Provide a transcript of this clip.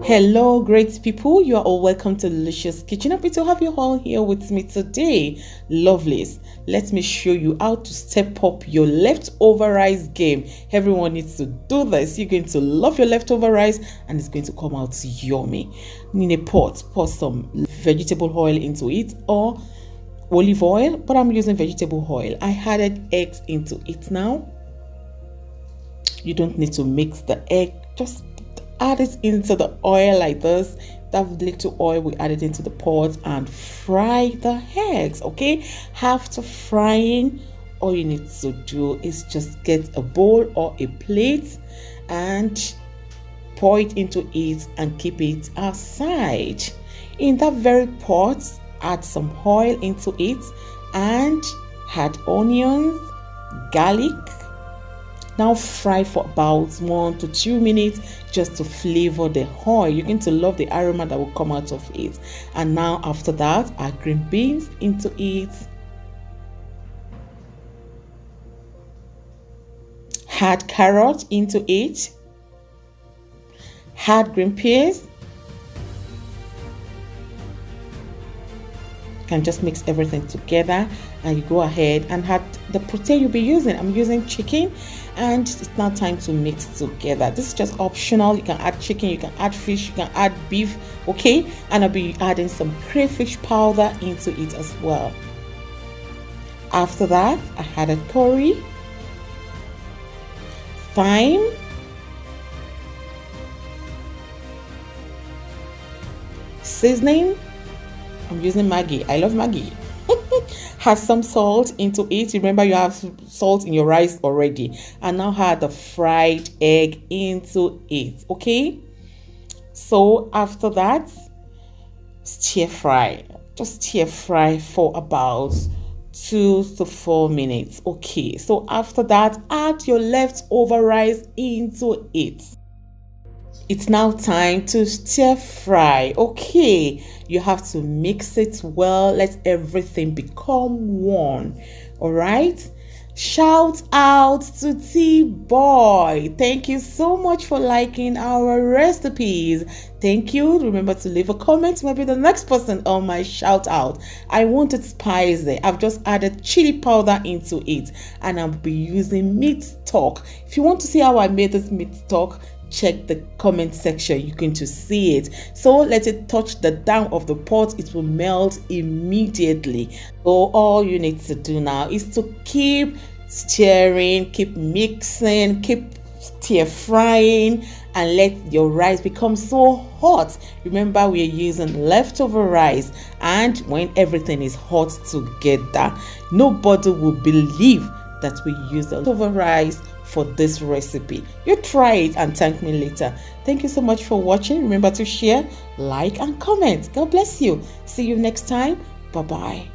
Hello, great people. You are all welcome to Delicious Kitchen. Happy to have you all here with me today. Lovelies, let me show you how to step up your leftover rice game. Everyone needs to do this. You're going to love your leftover rice and it's going to come out yummy. In a pot, pour some vegetable oil into it or olive oil, but I'm using vegetable oil. I added eggs into it now. You don't need to mix the egg, just add it into the oil like this. That little oil, we add it into the pot and fry the eggs. Okay, after frying, all you need to do is just get a bowl or a plate and pour it into it and keep it aside. In that very pot, add some oil into it and add onions, garlic. Now fry for about 1 to 2 minutes just to flavor the oil. You're going to love the aroma that will come out of it. And now after that, add green beans into it. Add carrot into it. Add green peas. You can just mix everything together and you go ahead and add the protein you'll be using. I'm using chicken and it's now time to mix together. This is just optional. You can add chicken, you can add fish, you can add beef, okay? And I'll be adding some crayfish powder into it as well. After that, I added curry, thyme, seasoning. I'm using Maggi. I love Maggi. Add some salt into it. Remember, you have salt in your rice already. And now add the fried egg into it. Okay? So after that, stir fry. Just stir fry for about 2 to 4 minutes. Okay. So after that, add your leftover rice into it. It's now time to stir fry. Okay, you have to mix it well. Let everything become one. All right. Shout out to T-Boy. Thank you so much for liking our recipes. Thank you. Remember to leave a comment. Maybe the next person on my shout out. I want it spicy. I've just added chili powder into it and I'll be using meat stock. If you want to see how I made this meat stock, check the comment section. You're going to see it. So let it touch the down of the pot. It will melt immediately. So all you need to do now is to keep stirring, keep mixing, keep stir frying, and let your rice become so hot. Remember, we are using leftover rice, and when everything is hot together, nobody will believe that we use the leftover rice for this recipe. You try it and thank me later. Thank you so much for watching. Remember to share, like, and comment. God bless you. See you next time. Bye bye.